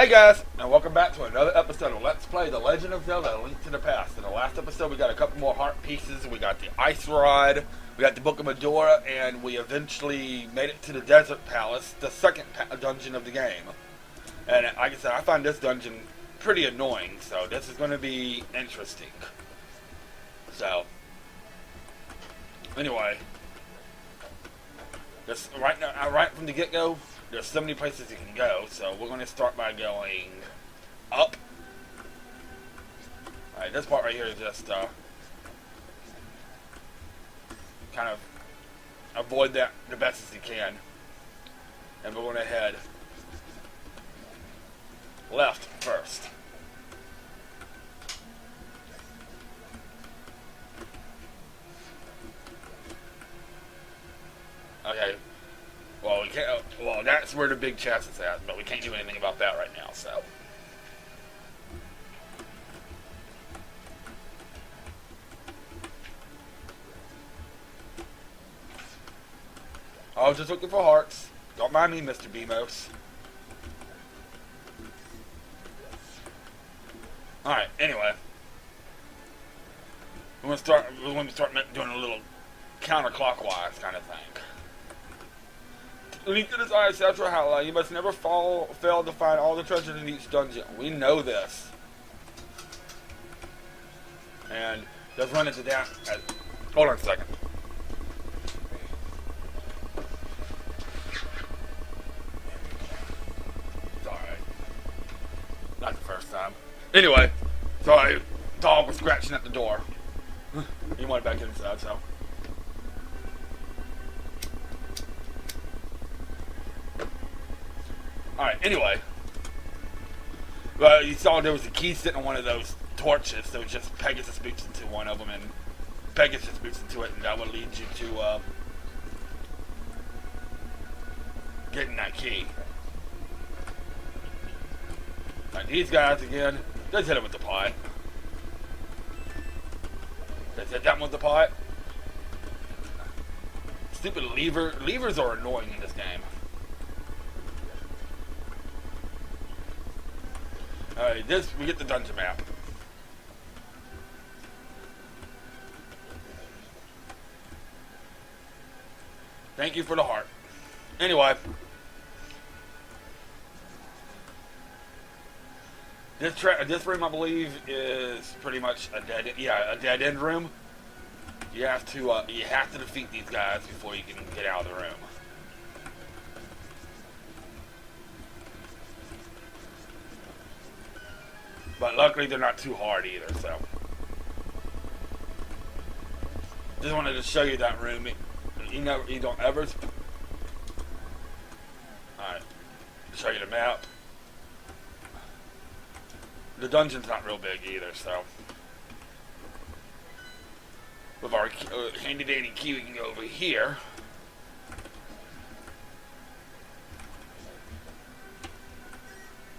Hey guys, and welcome back to another episode of Let's Play The Legend of Zelda: A Link to the Past. In the last episode, we got a couple more heart pieces. We got the ice rod, we got the Book of Medora, and we eventually made it to the Desert Palace, the second dungeon of the game. And like I said, I find this dungeon pretty annoying, so this is going to be interesting. So, anyway, just right now, right from the get-go, there's so many places you can go, so we're going to start by going up. Alright, this part right here is just kind of avoid that the best as you can. And we're going to head left first. Okay. Well, we can't. Well, that's where the big chest is at, but we can't do anything about that right now. So, I was just looking for hearts. Don't mind me, Mr. Beamos. All right. Anyway, we're gonna start. We're going to start doing a little counterclockwise kind of thing. Link to this ice after highlight. You must never fail to find all the treasures in each dungeon. We know this. And just run into that. Hold on a second. Sorry. Not the first time. Anyway, sorry. Dog was scratching at the door. He wanted back inside, so. Alright, anyway. You saw there was a key sitting on one of those torches, so just Pegasus boots into one of them, and Pegasus boots into it, and that would lead you to getting that key. Like these guys again, let's hit it with the pot. Let's hit that one with the pot. Stupid levers are annoying in this game. Alright, we get the dungeon map. Thank you for the heart. Anyway. This room, I believe, is pretty much a dead end room. You have to defeat these guys before you can get out of the room. But luckily they're not too hard either, so. Just wanted to show you that room. You don't ever. Alright. Show you the map. The dungeon's not real big either, so. With our handy dandy key, we can go over here.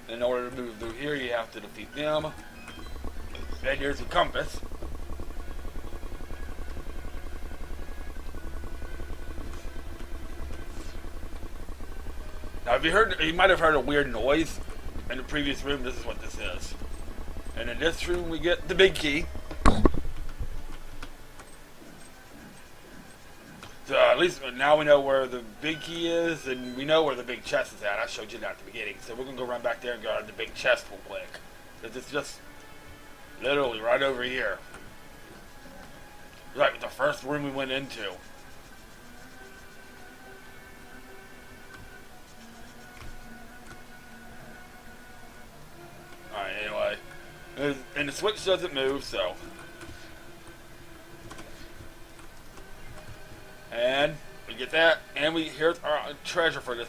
In order to move through here, you have to defeat them. And here's the compass. Now, if you might have heard a weird noise in the previous room. This is what this is. And in this room, we get the big key. So at least now we know where the big key is, and we know where the big chest is at. I showed you that at the beginning. So we're going to go run back there and go to the big chest real quick. Because it's just literally right over here. Like the first room we went into. Alright, anyway. And the switch doesn't move, so. And we get that, and here's our treasure for this.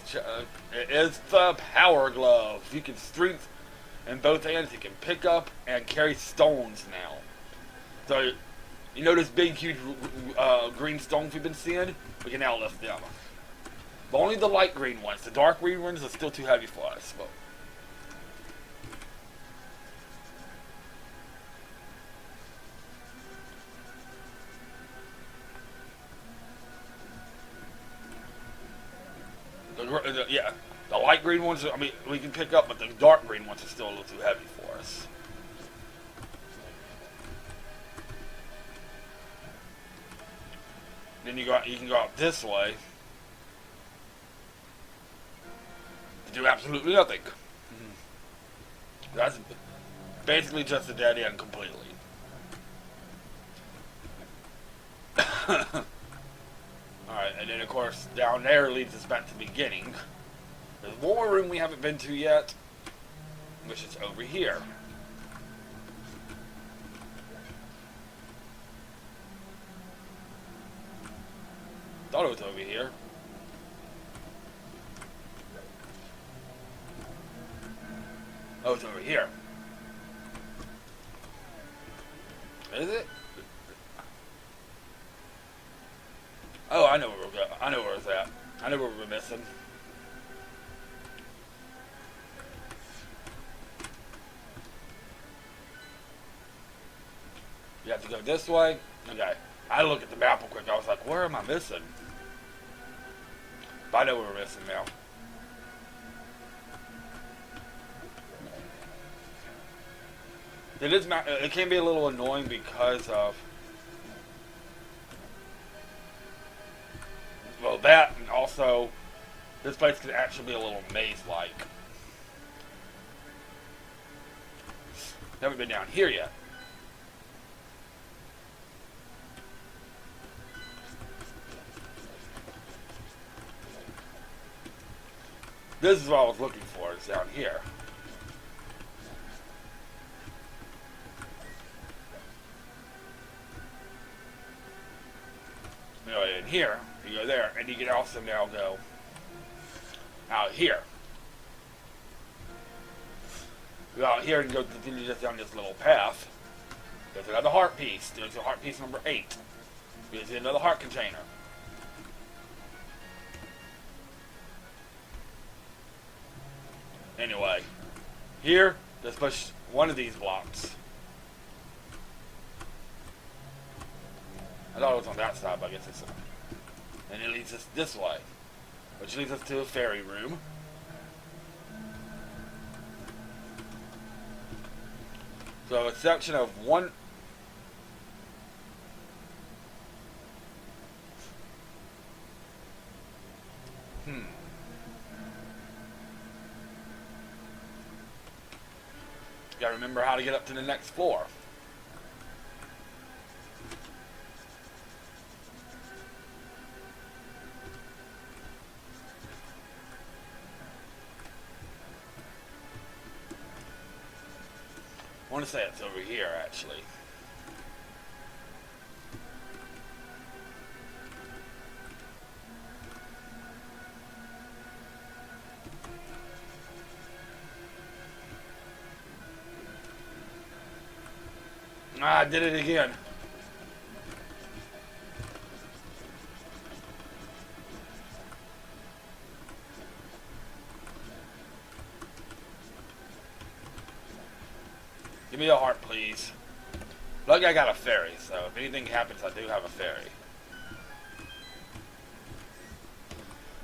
It is the power glove. You can strength in both hands. You can pick up and carry stones now. So you know those big, huge green stones we've been seeing? We can now lift them. But only the light green ones. The dark green ones are still too heavy for us. But yeah. The light green ones, I mean, we can pick up, but the dark green ones are still a little too heavy for us. Then you can go out this way to do absolutely nothing. That's basically just a dead end completely. Alright, and then of course down there leads us back to the beginning. There's one more room we haven't been to yet, which is over here. Thought it was over here. Oh, it's over here. Is it? Oh, I know where we're going. I know where it's at. I know where we're missing. You have to go this way. Okay. I looked at the map real quick. I was like, where am I missing? But I know where we're missing now. It can be a little annoying because of, well, that, and also this place can actually be a little maze-like. Haven't been down here yet. This is what I was looking for. It's down here. You know, in here, you go there, and you can also now go out here. Go out here and go continue just down this little path. There's another heart piece. There's a heart piece number 8. There's another heart container. Anyway, here, let's push one of these blocks. I thought it was on that side, but I guess it's on. And it leads us this way, which leads us to a fairy room. So a section of one. Gotta remember how to get up to the next floor. I want to say it's over here, actually. Ah, I did it again. Give me a heart, please. Lucky I got a fairy, so if anything happens, I do have a fairy.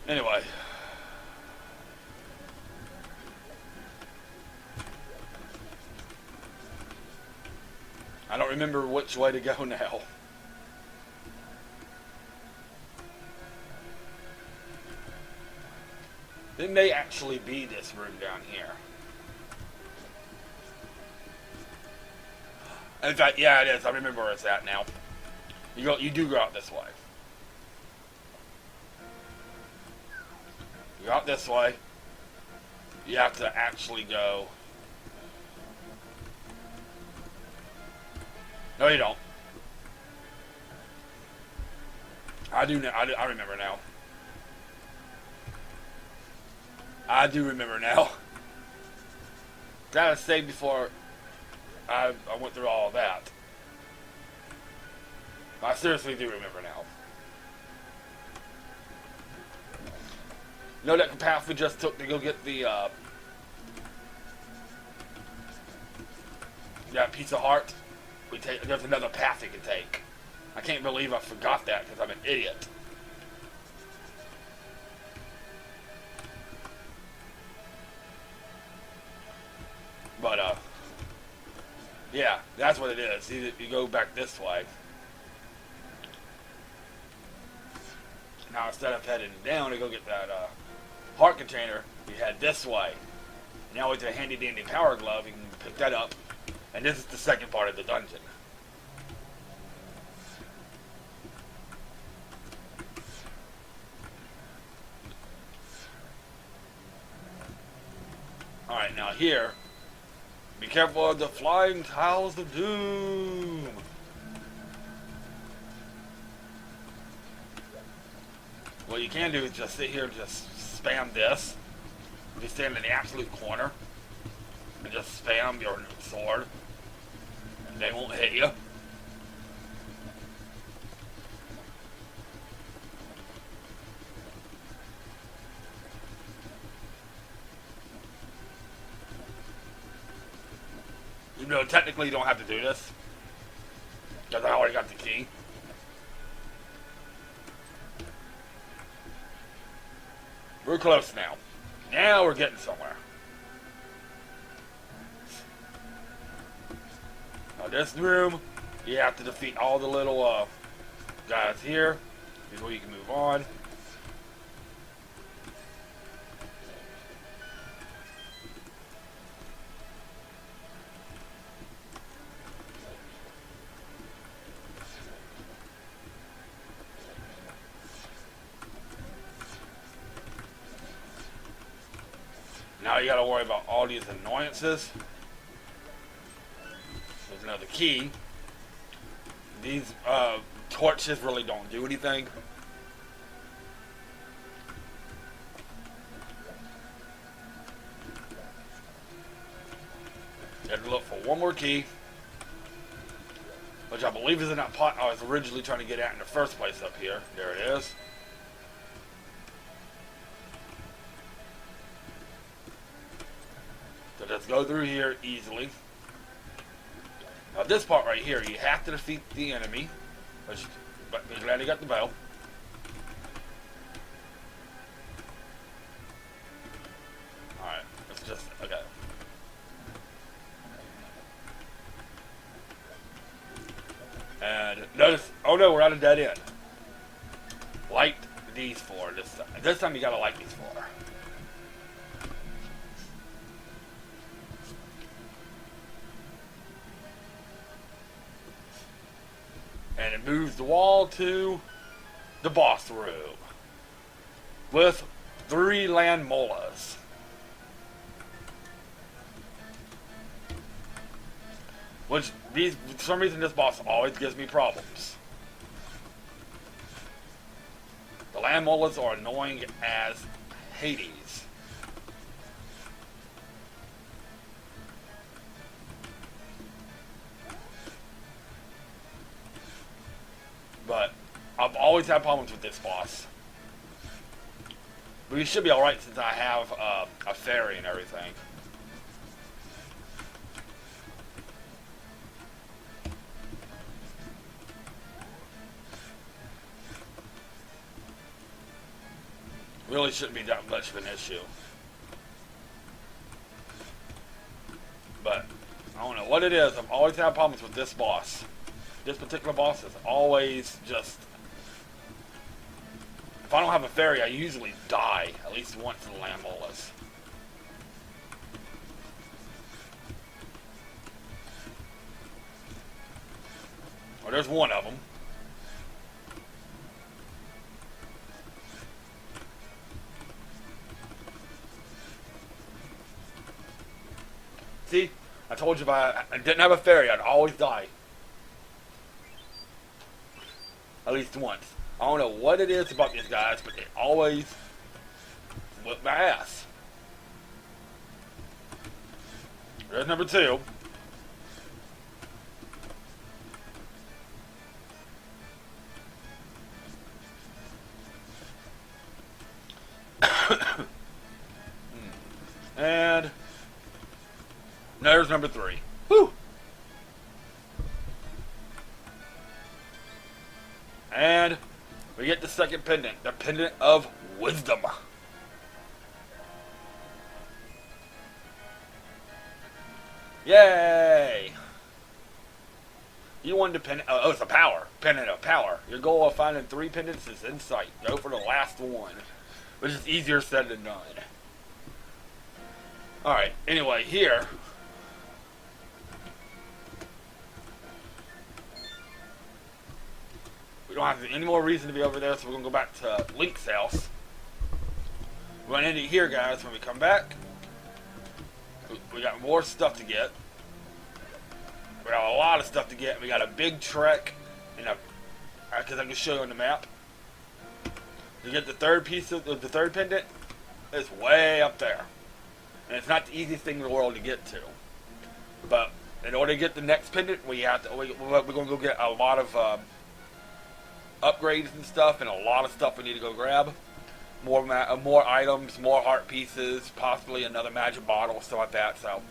Anyway. I don't remember which way to go now. It may actually be this room down here. In fact, yeah, it is. I remember where it's at now. You do go out this way. You go out this way. You have to actually go. No, you don't. I remember now. I do remember now. Gotta say before I went through all of that. I seriously do remember now. You know that path we just took to go get the that piece of heart? There's another path you can take. I can't believe I forgot that because I'm an idiot. That's what it is. You go back this way. Now instead of heading down to go get that heart container, you head this way. Now with the handy dandy power glove, you can pick that up. And this is the second part of the dungeon. Alright, now here, be careful of the flying tiles of doom. What you can do is just sit here and just spam this. You stand in the absolute corner and just spam your sword, and they won't hit you. You know, technically you don't have to do this, because I already got the key. We're close now. Now we're getting somewhere. Now this room, you have to defeat all the little guys here before you can move on. Now you gotta worry about all these annoyances. There's another key. These torches really don't do anything. You have to look for one more key, which I believe is in that pot I was originally trying to get at in the first place up here. There it is. So just go through here easily. Now this part right here, you have to defeat the enemy, which, but be glad you got the bell. Alright, let's just, okay. And notice, oh no, we're at a dead end. Light these four this time. This time you gotta light these four. And it moves the wall to the boss room with 3 land molas. Which these, for some reason, this boss always gives me problems. The land molas are annoying as Hades. But I've always had problems with this boss. But we should be alright since I have a fairy and everything. Really shouldn't be that much of an issue. But I don't know what it is. I've always had problems with this boss. This particular boss is always just... If I don't have a fairy, I usually die at least once in the land molas. Well, there's one of them. See? I told you if I didn't have a fairy, I'd always die. At least once. I don't know what it is about these guys, but they always whip my ass. There's number 2. And there's number 3. Whew! And we get the second pendant, the pendant of wisdom. Yay! You want the pendant. Oh, it's a power. Pendant of power. Your goal of finding 3 pendants is in sight. Go for the last one. Which is easier said than done. Alright, anyway, here. We don't have any more reason to be over there, so we're going to go back to Link's house. We're going to end it here, guys, when we come back. We got more stuff to get. We got a lot of stuff to get. We got a big trek, and because I can show you on the map. To get the third piece of the third pendant, it's way up there, and it's not the easiest thing in the world to get to. But in order to get the next pendant, we're going to go get a lot of upgrades and stuff, and a lot of stuff we need to go grab. More items, more heart pieces, possibly another magic bottle, stuff like that. So,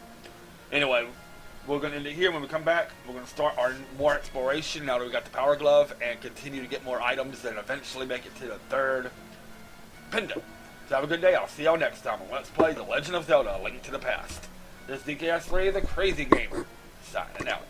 anyway, we're going to end it here. When we come back, we're going to start our more exploration now that we got the power glove, and continue to get more items, and eventually make it to the third pendant. So have a good day. I'll see y'all next time on Let's Play The Legend of Zelda: A Link to the Past. This is DKS3, the Crazy Gamer, signing out.